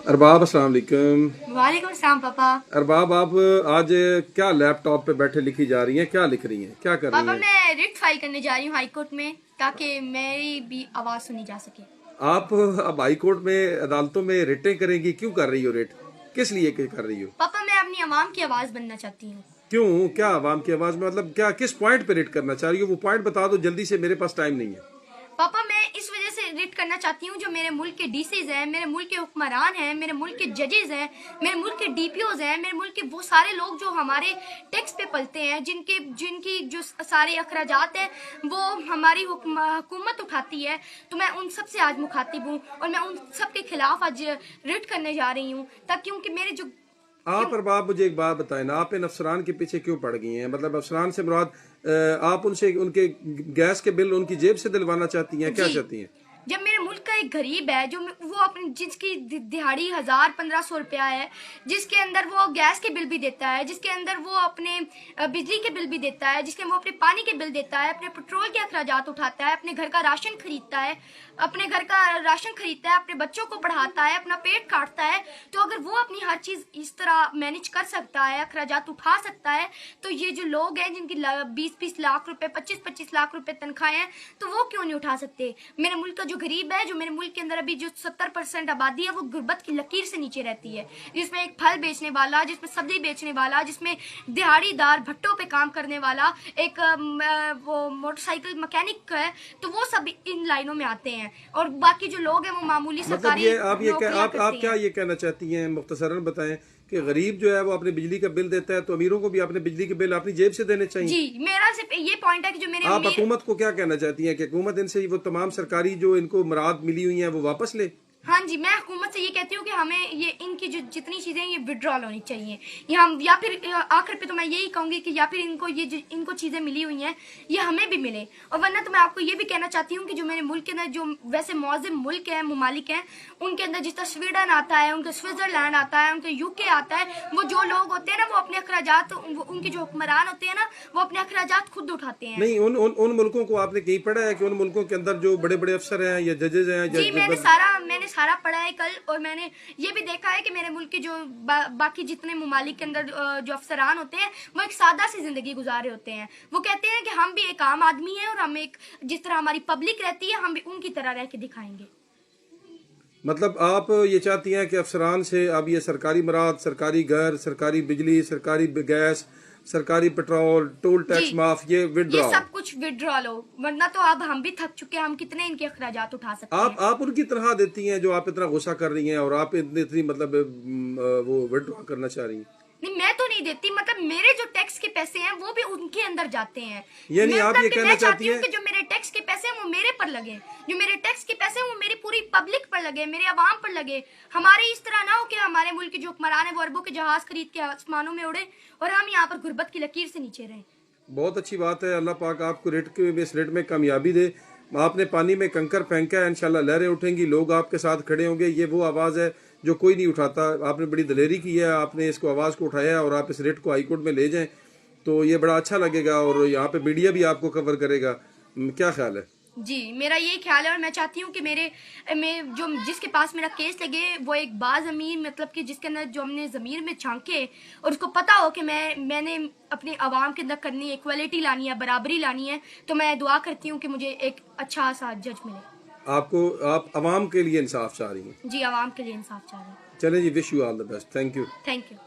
अरबाब अस्सलाम वालेकुम। वालेकुम सलाम पापा। अरबाब, आप आज क्या लैपटॉप पे बैठे लिखी जा रही हैं, क्या लिख रही हैं, क्या कर रही पापा हैं? मैं रिट फाइल करने जा रही हूँ हाई कोर्ट में ताकि मेरी भी आवाज़ सुनी जा सके। आप अब हाई कोर्ट में अदालतों में रिटें करेंगी, क्यों कर रही हो रिट? किस लिए कर रही हो? पापा मैं अपनी आवाम की आवाज़ बनना चाहती हूँ। क्यों, क्या आवाम की आवाज में मतलब क्या, किस पॉइंट पे रिट करना चाह रही हो? वो पॉइंट बता दो जल्दी से, मेरे पास टाइम नहीं है। पापा मैं इस वजह से रिट करना चाहती हूँ जो मेरे मुल्क के डीसीज हैं, मेरे मुल्क के हुक्मरान हैं, मेरे मुल्क के जजेज हैं, मेरे मुल्क के डीपीओज हैं, मेरे मुल्क के वो सारे लोग जो हमारे टैक्स पे पलते हैं, जिनके जिनकी जो सारे अखराजात हैं वो हमारी हुकूमत उठाती है। तो मैं उन सब से आज मुखातिब हूँ और मैं उन सब के खिलाफ आज रिट करने जा रही हूँ ताकि क्योंकि मेरे जो आप अरबाब मुझे एक बात बताएं ना, आप इन अफसरान के पीछे क्यों पड़ गई हैं? मतलब अफसरान से मुराद आप उनसे उनके गैस के बिल उनकी जेब से दिलवाना चाहती हैं, क्या जी चाहती हैं? जब मेरे मुल्क का एक गरीब है जो वो अपनी जिसकी दिहाड़ी 1000-1500 रुपया है, जिसके अंदर वो गैस के बिल भी देता है, जिसके अंदर वो अपने बिजली के बिल भी देता है, जिसके वो अपने पानी के बिल देता है, अपने पेट्रोल के अखराजात उठाता है, अपने घर का राशन खरीदता है, अपने बच्चों को पढ़ाता है, अपना पेट काटता है। तो अगर वो अपनी हर चीज इस तरह मैनेज कर सकता है, अखराजात उठा सकता है, तो ये जो लोग हैं जिनकी 20-20 लाख रुपए, 25-25 लाख रुपए तनख्वाहें हैं, तो वो क्यों नहीं उठा सकते? मेरे मुल्क का जो गरीब है, जो मेरे मुल्क के अंदर अभी जो 70% आबादी है वो गुर्बत की लकीर से नीचे रहती है, जिसमें एक फल बेचने वाला, जिसमें सब्जी बेचने वाला, जिसमें दिहाड़ीदार भट्टों पे काम करने वाला, एक वो मोटरसाइकिल मैकेनिक है, तो वो सब इन लाइनों में आते हैं और बाकी जो लोग हैं वो मामूली मतलब सरकारी ये आप नौकरियां आप करते क्या हैं। ये कहना चाहती हैं, मुख्तसरन बताएं कि गरीब जो है वो अपने बिजली का बिल देता है, तो अमीरों को भी अपने बिजली के बिल अपनी जेब से देने चाहिए। जी मेरा सिर्फ ये पॉइंट है कि जो आप हुकूमत को क्या कहना चाहती हैं कि हुकूमत इनसे वो तमाम सरकारी जो इनको मुराद मिली हुई हैं वो वापस ले? हाँ जी, मैं हुकूमत से ये कहती हूँ कि हमें ये इनकी जो जितनी चीज़ें ये विड्रॉल होनी चाहिए, ये हम या फिर आखिर पे तो मैं यही कहूँगी कि या फिर इनको ये जो इनको चीज़ें मिली हुई हैं ये हमें भी मिले। और वरना तो मैं आपको ये भी कहना चाहती हूँ कि जो मेरे मुल्क के अंदर जो वैसे मौज़िम मुल्क हैं, ममालिक हैं, उनके अंदर जिस तरह स्वीडन आता है, उनका स्विट्ज़रलैंड आता है, उनके यूके आता है, वो जो लोग होते हैं ना वो अपने अखराजात, उनके जो हुक्मरान होते हैं ना वो अपने अखराजात खुद उठाते हैं। नहीं, उन मुल्कों को आपने कहीं पढ़ा है कि उन मुल्कों के अंदर जो बड़े बड़े अफसर हैं या जजेज हैं जी मैंने सारा पढ़ा है कल, और मैंने ये भी देखा है कि मेरे मुल्क के जो बाकी जितने ममालिक के अंदर जो अफसरान होते हैं वो एक सादा सी जिंदगी गुजारे होते हैं। वो कहते हैं कि हम भी एक आम आदमी हैं और हम एक जिस तरह हमारी पब्लिक रहती है हम भी उनकी तरह रह के दिखाएंगे। मतलब आप ये चाहती हैं कि अफसरान से अब ये सरकारी मराद, सरकारी घर, सरकारी बिजली, सरकारी गैस, सरकारी पेट्रोल, टोल टैक्स जी माफ, ये ये विड्रॉ? सब कुछ विड्रॉल हो, वरना तो अब हम भी थक चुके हैं, हम कितने इनके अखराजात उठा सकते हैं। आप उनकी तनख्वाह देती हैं जो आप इतना गुस्सा कर रही हैं और आप इतनी मतलब वो विड्रॉ करना चाह रही हैं? नहीं मैं तो नहीं देती, मतलब मेरे जो टैक्स के पैसे हैं वो भी उनके अंदर जाते हैं। यानी आप ये कहना मैं चाहती चाहती हूँ हैं कि जो मेरे टैक्स के पैसे हैं वो मेरे पर लगे, जो मेरे टैक्स के पैसे हैं वो मेरी पूरी पब्लिक पर लगे, मेरे अवाम पर लगे। हमारे इस तरह ना हो कि हमारे मुल्क के जो हुक्मरान है वो अरबों के जहाज खरीद के आसमानों में उड़े और हम यहाँ पर गुर्बत की लकीर से नीचे रहें। बहुत अच्छी बात है, अल्लाह पाक आपको इस रेट में कामयाबी दे। आपने पानी में कंकर फेंका है, इंशाल्लाह लहरें उठेंगी, लोग आपके साथ खड़े होंगे। ये वो आवाज़ है जो कोई नहीं उठाता। आपने बड़ी दलेरी की है, आपने इसको आवाज़ को उठाया और आप इस रेट को हाई कोर्ट में ले जाएं तो ये बड़ा अच्छा लगेगा और यहाँ पे मीडिया भी आपको कवर करेगा। क्या ख्याल है? जी मेरा यही ख्याल है और मैं चाहती हूँ कि जो जिसके पास मेरा केस लगे वो एक बाज़मीर, मतलब कि जिसके अंदर जो हमने ज़मीर में झांके और उसको पता हो कि मैंने अपने आवाम के अंदर करनी है, इक्वलिटी लानी है, बराबरी लानी है। तो मैं दुआ करती हूँ कि मुझे एक अच्छा सा जज मिले। आप आवाम के लिए इंसाफ चाह रही हैं? जी आवाम के लिए इंसाफ चाह रहे हैं। चलें जी, wish you all the best. Thank you. Thank you.